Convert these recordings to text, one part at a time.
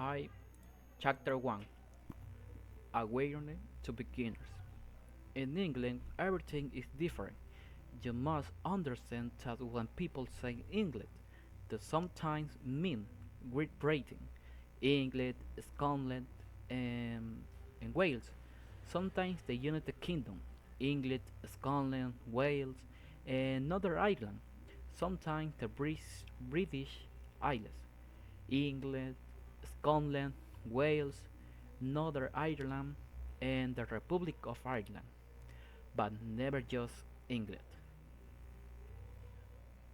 Hi, Chapter 1. Awareness to Beginners. In England, everything is different. You must understand that when people say England, they sometimes mean Great Britain, England, Scotland, and Wales. Sometimes the United Kingdom, England, Scotland, Wales, and Northern Ireland. Sometimes the British Isles, England, Scotland, Wales, Northern Ireland, and the Republic of Ireland, but never just England.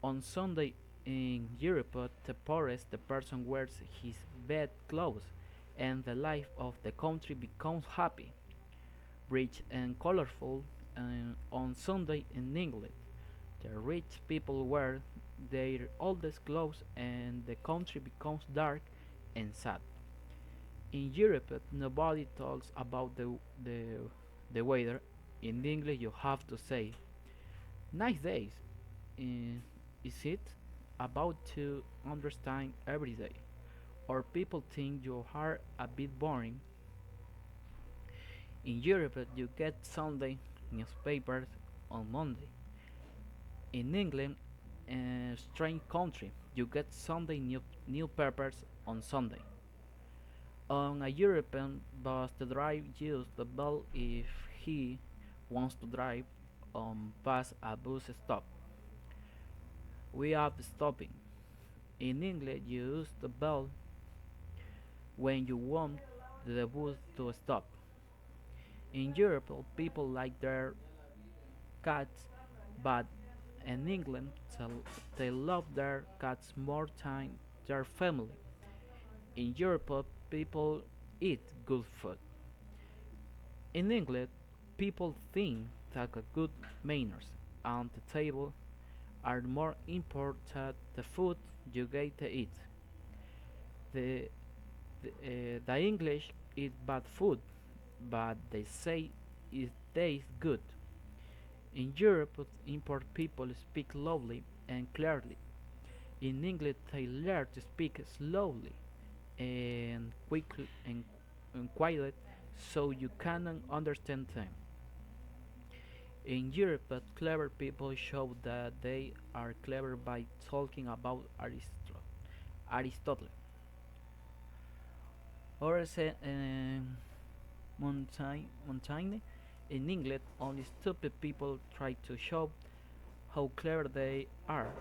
On Sunday in Europe, the poorest the person wears his bed clothes, and the life of the country becomes happy, rich, and colorful. And on Sunday in England, the rich people wear their oldest clothes, and the country becomes dark and sad. In Europe, nobody talks about the weather. In English, you have to say, "Nice days." Is it about to understand every day? Or people think you are a bit boring. In Europe, you get Sunday newspapers on Monday. In England, a strange country, you get Sunday newspapers on Sunday. On a European bus, the driver uses the bell if he wants to drive past a bus stop. We are stopping. In England, you use the bell when you want the bus to stop. In Europe, people like their cats, but in England, they love their cats more than their family. In Europe, people eat good food. In England, people think that good manners on the table are more important than the food you get to eat. The, the English eat bad food, but they say it tastes good. In Europe, import people speak loudly and clearly. In English, they learn to speak slowly and quickly and quietly, so you can understand them. In Europe, clever people show that they are clever by talking about Aristotle. Horace Montaigne. In England, only stupid people try to show how clever they are.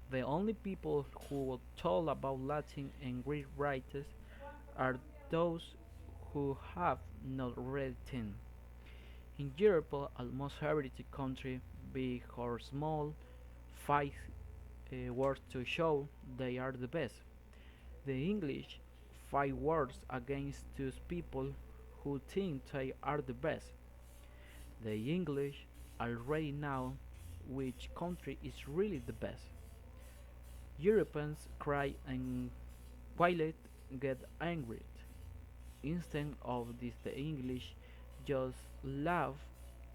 The only people who talk about Latin and Greek writers are those who have not read them. In Europe, almost every country, big or small, find words to show they are the best. The English fight wars against those people who think they are the best. The English already know which country is really the best. Europeans cry and quietly get angry. Instead of this, the English just laugh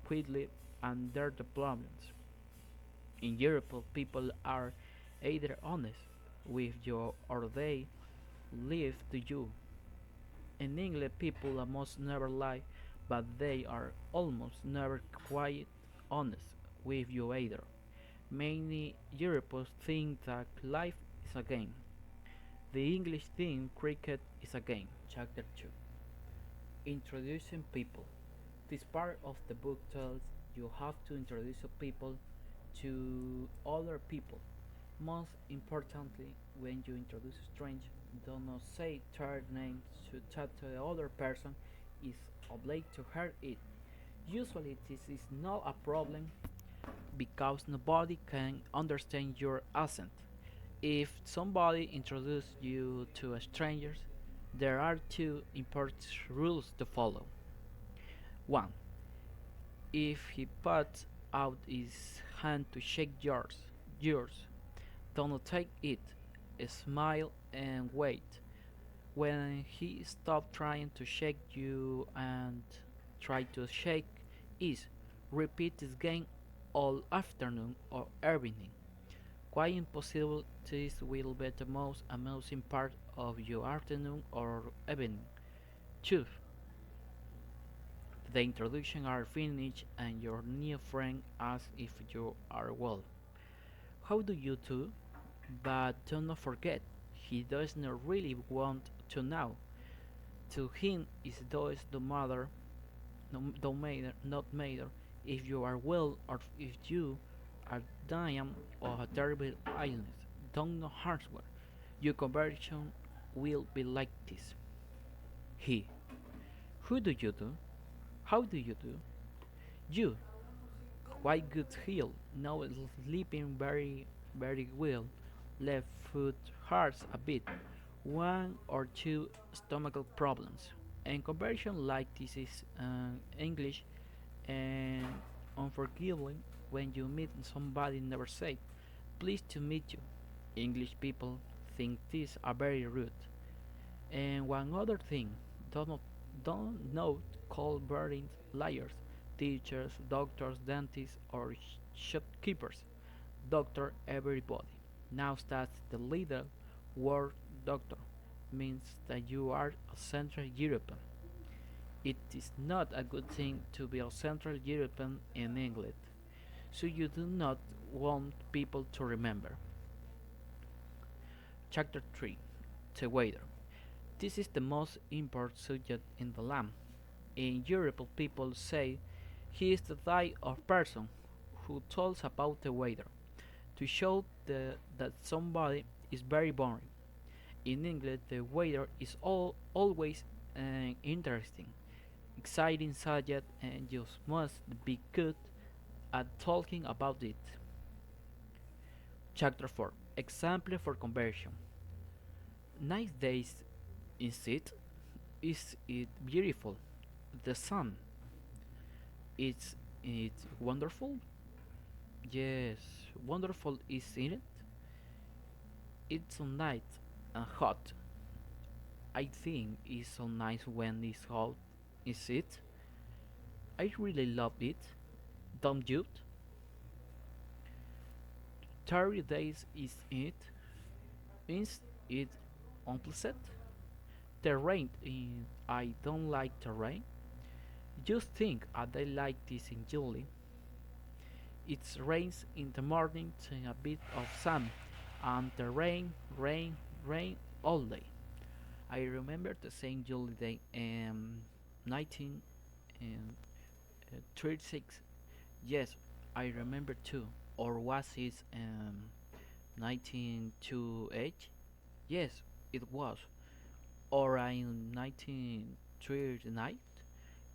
quietly and dare the problems. In Europe, people are either honest with you or they lie to you. In England, people almost never lie, but they are almost never quite honest with you either. Many Europeans think that life is a game. The English think cricket is a game. Chapter 2. Introducing people. This part of the book tells you have to introduce people to other people. Most importantly, when you introduce a stranger, do not say their name to that the other person is obliged to hear it. Usually, this is not a problem because nobody can understand your accent. If somebody introduces you to a stranger, there are two important rules to follow. 1. If he puts out his hand to shake yours, don't take it. Smile and wait. When he stops trying to shake you and try to shake is repeat this game all afternoon or evening. Quite impossible this will be the most amusing part of your afternoon or evening. 2. The introduction are finished and your new friend asks if you are well. How do you do? But do not forget, he does not really want to know. To him it does not matter, not matter if you are well or if you are dying of a terrible illness. Don't know hardware. Your conversion will be like this. He. Who do you do? How do you do? You. Quite good heal. Now sleeping very well. Left foot hurts a bit. One or two stomachal problems. And conversion like this is English and unforgiving when you meet somebody never say, pleased to meet you. English people think this are very rude. And one other thing, don't not call burning liars, teachers, doctors, dentists, or shopkeepers. Doctor everybody. Now that's the little word doctor means that you are a Central European. It is not a good thing to be a Central European in England, so you do not want people to remember. Chapter 3. The weather. This is the most important subject in the land. In Europe, people say he is the type of person who talks about the weather to show that somebody is very boring. In England, the weather is always interesting, exciting subject, and you must be good at talking about it. Chapter 4. Example for conversion. Nice days, is it? Is it beautiful? The sun. Is it wonderful? Yes, wonderful isn't it? It's so nice and hot. I think it's so nice when it's hot, is it? I really love it. Don't you? 30 days is it? Is it unpleasant? The rain in I don't like the rain. Just think a day like this in July. It rains in the morning and a bit of sun, and the rain all day. I remember the same July day in 1936. Yes, I remember too. Or was it 1928? Yes, it was. Or in 1939?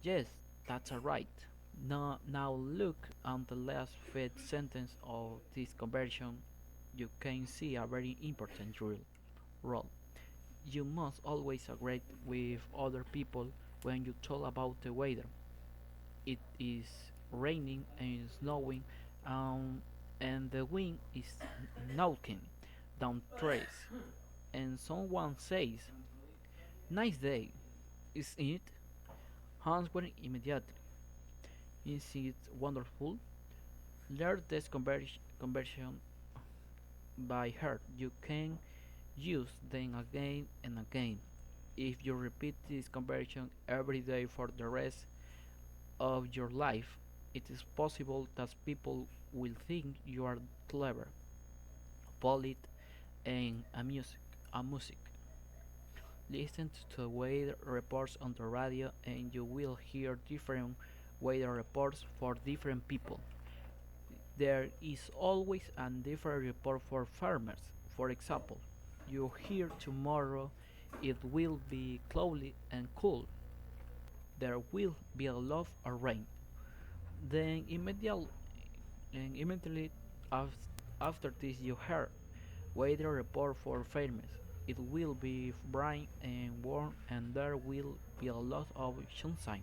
Yes, that's right. Now look on the last fifth sentence of this conversion. You can see a very important role. You must always agree with other people when you talk about the weather. It is raining and snowing, um, and the wind is knocking down trees. And someone says, "Nice day, isn't it?" Answer immediately. Is it wonderful? Learn this conversion by heart. You can use them again and again. If you repeat this conversion every day for the rest of your life, it is possible that people will think you are clever, polite, and amusing. Listen to the weather reports on the radio and you will hear different weather reports for different people. There is always a different report for farmers. For example, you hear tomorrow it will be cloudy and cool. There will be a lot of rain. Then immediately after this you hear weather report for farmers. It will be bright and warm and there will be a lot of sunshine.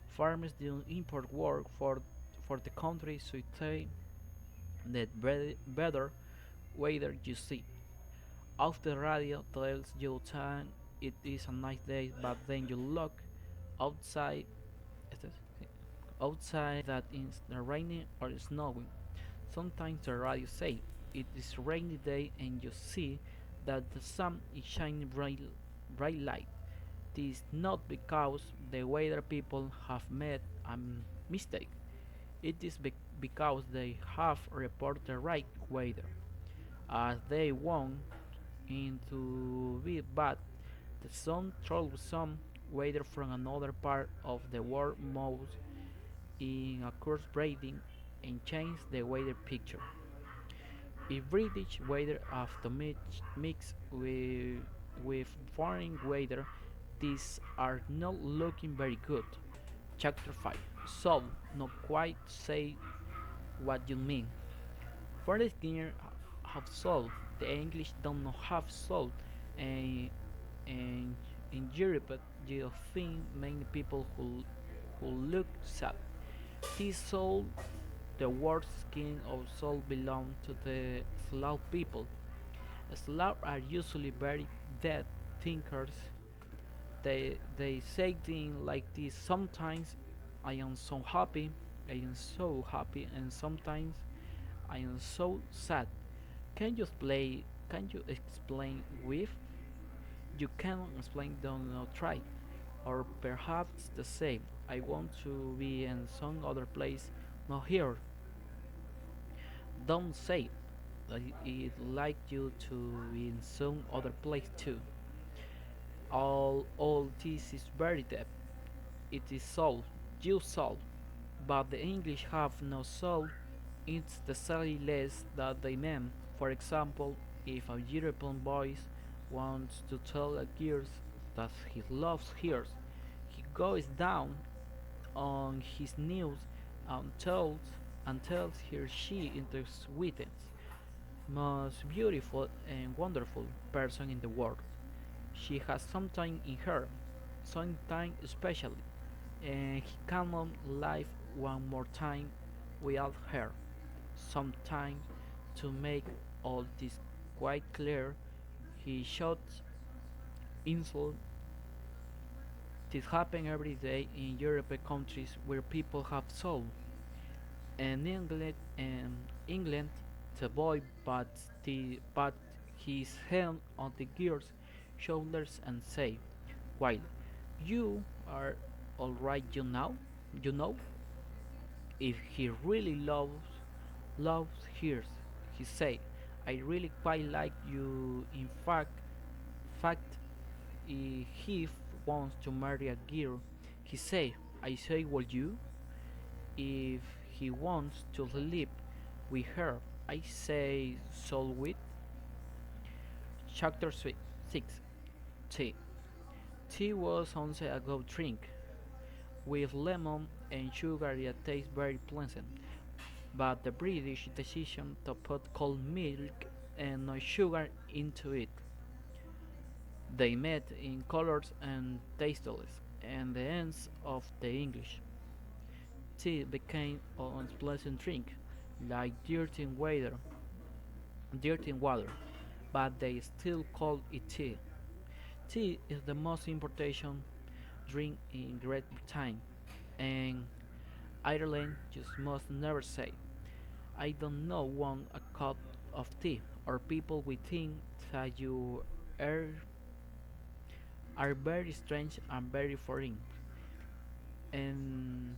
Farmers do import work for the country so they that better weather you see. After radio tells you time it is a nice day but then you look outside outside that it's raining or snowing. Sometimes the radio say it is rainy day and you see that the sun is shining bright light. This is not because the weather people have made a mistake. It is because they have reported the right weather. As they want into be bad, the sun throws some weather from another part of the world moves in a course breathing and change the weather picture. If British weather have to mix with foreign weather, these are not looking very good. Chapter 5. So, not quite say what you mean. Foreign gear have soul. The English don't know have soul, and and in Europe you think many people who look sad. This soul, the word skin of soul belong to the Slav people. Slav are usually very dead thinkers. They say things like this sometimes I am so happy, I am so happy, and sometimes I am so sad. Can you explain with? You can explain don't not try. Or perhaps the same. I want to be in some other place, not here. Don't say it. I'd like you to be in some other place too. All this is very deep. It is soul, you soul. But the English have no soul. It's the less that they mean. For example, if a European boy wants to tell a girl that he loves her, he goes down on his knees and tells her she is the sweetest, most beautiful and wonderful person in the world. She has something in her, something special, and he cannot live one more time without her. Sometimes, to make all this quite clear, he shouts insults. This happens every day in European countries where people have soul. In England, the boy but his hand on the girl's shoulders and say, "Well, you are all right, you know. You know, if he really loves her, he say, I really quite like you. In fact, if he wants to marry a girl, he say, I say, will you? If he wants to live with her, I say, so with." Chapter 6. Tea. Tea was once a good drink, with lemon and sugar it tastes very pleasant, but the British decision to put cold milk and no sugar into it. They met in colors and tasteless, and the ends of the English. Tea became an unpleasant drink, like dirty water, but they still call it tea. Tea is the most important drink in Great Britain, and Ireland just must never say, I don't know want a cup of tea, or people will think that you are, are very strange and very foreign. In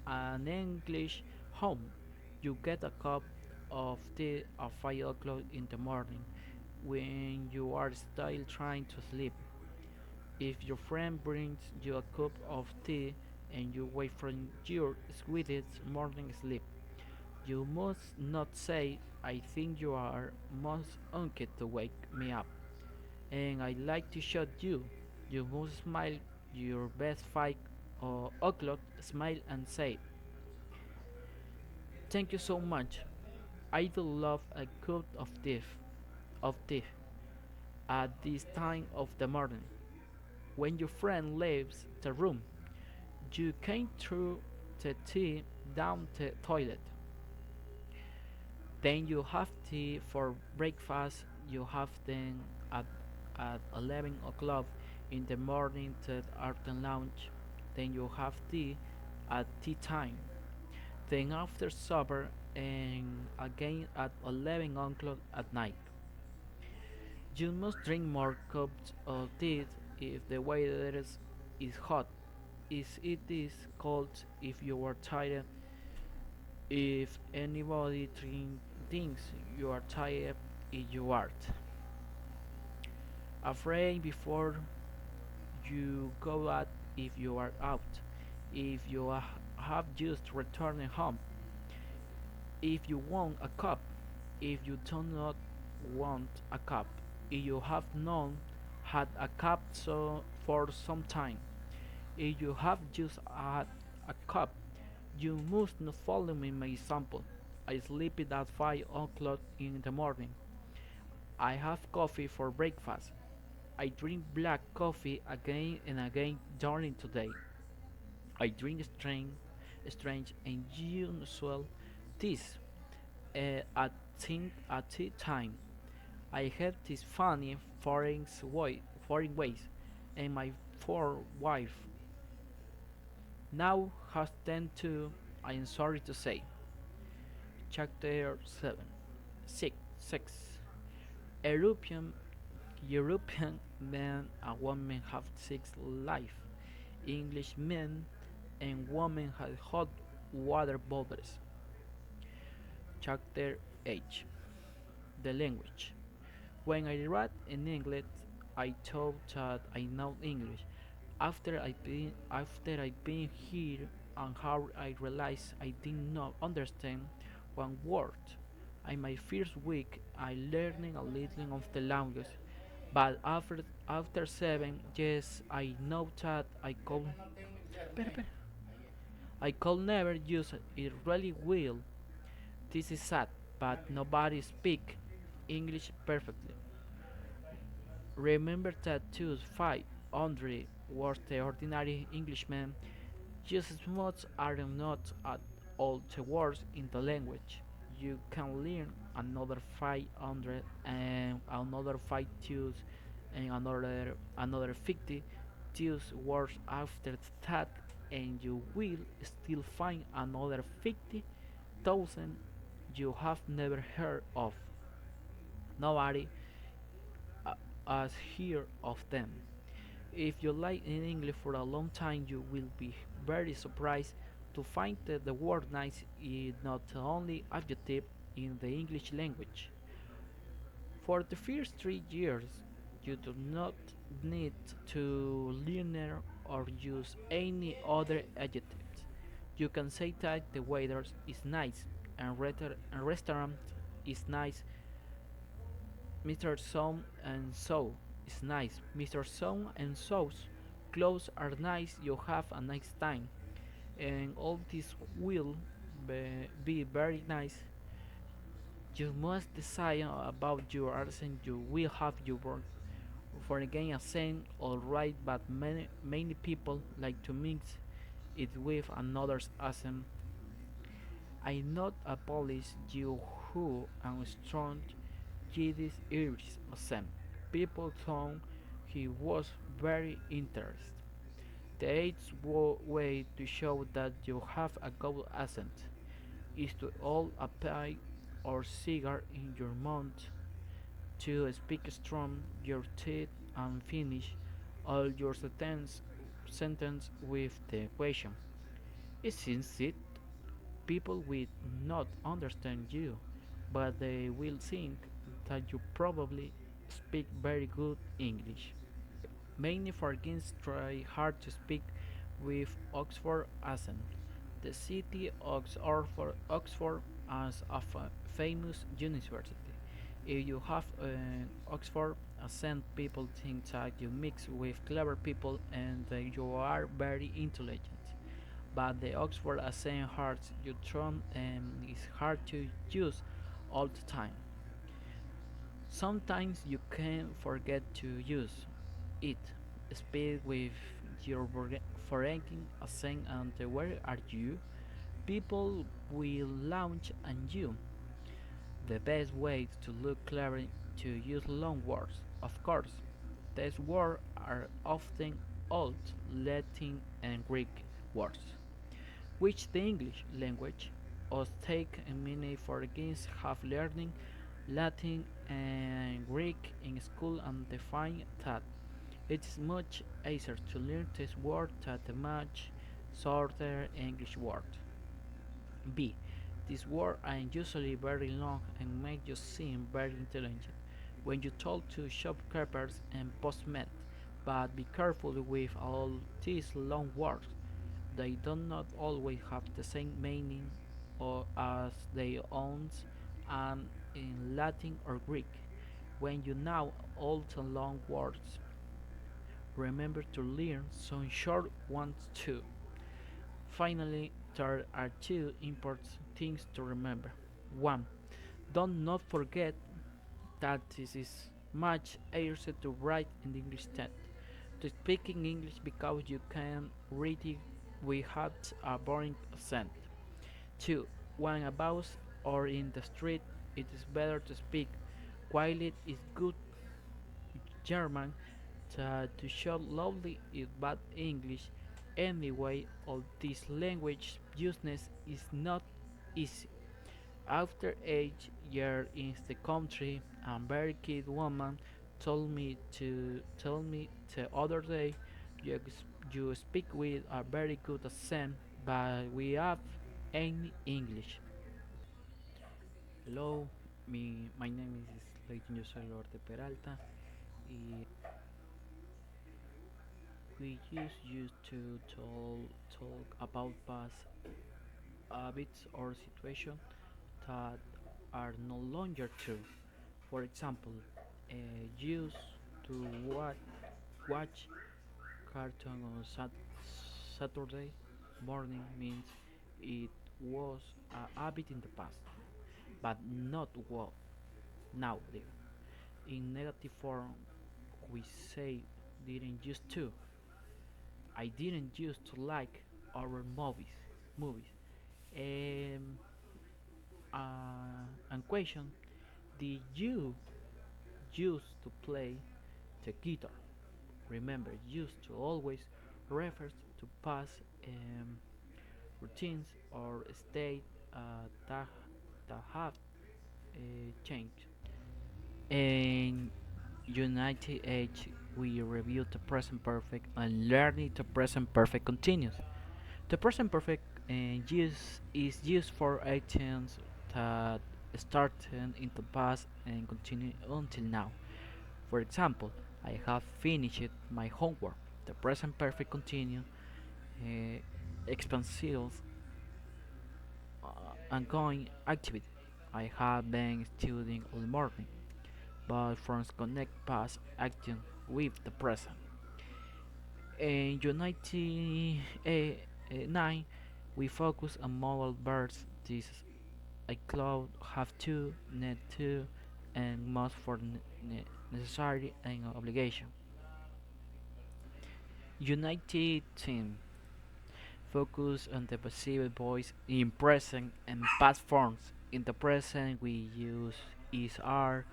an English home, you get a cup of tea at 5 o'clock in the morning when you are still trying to sleep. If your friend brings you a cup of tea and you wait for your sweetest morning sleep, you must not say, I think you are most unkind to wake me up, and I like to shoot you. You must smile your best 5 o'clock smile and say, thank you so much. I do love a cup of tea at this time of the morning. When your friend leaves the room, you can throw the tea down the toilet. Then you have tea for breakfast. You have then at 11 o'clock in the morning to after lunch. Then you have tea at tea time. Then after supper and again at 11 o'clock at night. You must drink more cups of tea if the weather is hot, if it is cold, if you are tired. If anybody thinks you are tired, you aren't. Afraid before you go out if you are out. If you have just returned home. If you want a cup. If you do not want a cup. If you have not had a cup for some time. If you have just had a cup, you must not follow me my example. I sleep at 5 o'clock in the morning. I have coffee for breakfast. I drink black coffee again and again during today. I drink strange and unusual teas at tea time. I have this funny foreign ways, and my poor wife now has tend to. I am sorry to say. Chapter 7 6 European European men and women have sex life. English men and women have hot water bubbles. Chapter 8 The language. When I read in English, I thought that I know English. After I've been here and how I realized I did not understand one word. In my first week, I learning a little of the language, but after 7 years, I know that I could never use it really well. This is sad, but nobody speak English perfectly. Remember that those 500 was the ordinary Englishman, just as much are not at all the words in the language. You can learn another 500 and another 5 tunes and another 50 tunes words after that, and you will still find another 50,000 you have never heard of. Nobody has heard of them. If you like in English for a long time, you will be very surprised to find that the word nice is not the only adjective in the English language. For the first 3 years, you do not need to learn or use any other adjectives. You can say that the weather is nice and restaurant is nice. Mr. So and so is nice. Mr. So and so's clothes are nice. You have a nice time, and all this will be very nice. You must decide about your accent. You will have your work. For again, accent, alright, but many people like to mix it with another's accent. I not abolish you who and strong Yiddish Irish accent. People thought he was very interested. The eighth way to show that you have a good accent is to hold a pipe or cigar in your mouth, to speak strong your teeth and finish all your sentence with the question. Isn't it? People will not understand you, but they will think that you probably speak very good English. Many foreigners try hard to speak with Oxford accent. The city of Oxford as a famous university. If you have an Oxford accent, people think that you mix with clever people and that you are very intelligent. But the Oxford accent hurts your throat and is hard to use all the time. Sometimes you can forget to use it. Speak with your foreign accent and where are you? People will launch on you. The best way to look clever to use long words. Of course, these words are often old Latin and Greek words, which the English language. Us take a minute for against have learning Latin and Greek in school and define that it is much easier to learn this word than the much shorter English word. B. These words are usually very long and make you seem very intelligent when you talk to shopkeepers and postmen, but be careful with all these long words. They do not always have the same meaning or as they own and in Latin or Greek. When you know all the long words, remember to learn some short ones too. Finally, there are two important things to remember. One, don't not forget that this is much easier to write in English than to speak in English because you can read it without a boring accent. 2. When a bus or in the street, it is better to speak quietly is good German to show loudly is bad English. Anyway, all this language useness is not easy. After 8 years in the country, a very kid woman told me the other day, you speak with a very good accent, but we have any English. Hello, my name is LEYTON, yo soy LOARTE Peralta, y we just used to talk about past habits or situations that are no longer true. For example, used to watch cartoon on Saturday morning means it was a habit in the past, but not what now. In negative form, we say didn't used to. I didn't used to like horror movies. Um, and question: did you used to play the guitar? Remember, used to always refers to past um, routines or state that have changed. In United Age, we review the present perfect and learning the present perfect continuous. The present perfect use is used for actions that started in the past and continue until now. For example, I have finished my homework. The present perfect continuous expansive ongoing activity. I have been studying all morning, but from connect past action with the present. In Unity 9, we focus on modal verbs. This I cloud have to, need to, and must for necessary and obligation. United team focus on the passive voice in present and past forms. In the present, we use is are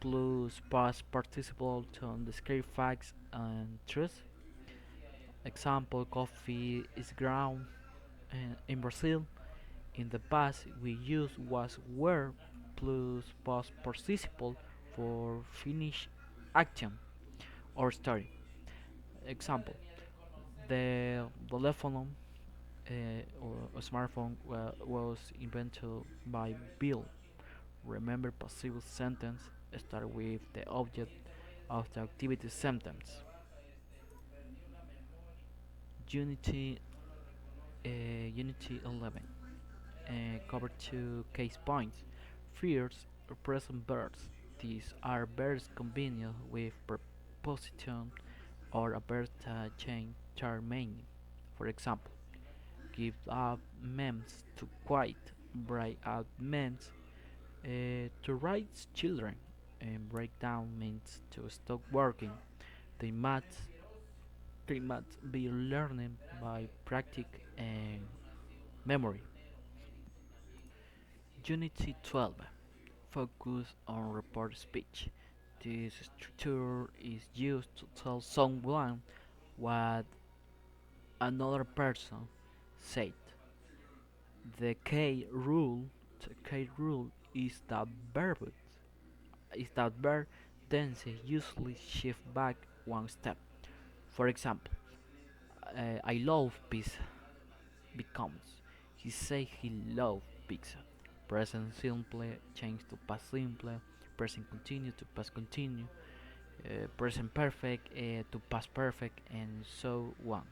plus past participle to describe facts and truth. Example: coffee is ground in Brazil. In the past, we use was were plus past participle for finish action or story. Example: the telephone or a smartphone was invented by Bill. Remember, passive sentence start with the object of the activity sentence. Unity Unity 11 cover two case points. First, present verbs. These are verbs combined with preposition or a verb that change their meaning. For example, give up means to quit, break out means to raise children, and break down means to stop working. They must they must be learned by practice and memory. Unity 12 focus on report speech. This structure is used to tell someone what another person said. The K rule is that verb tenses usually shift back one step. For example, I love pizza becomes he said he loved pizza. Present simple change to past simple. Present continue to past continue. Present perfect to past perfect, and so on.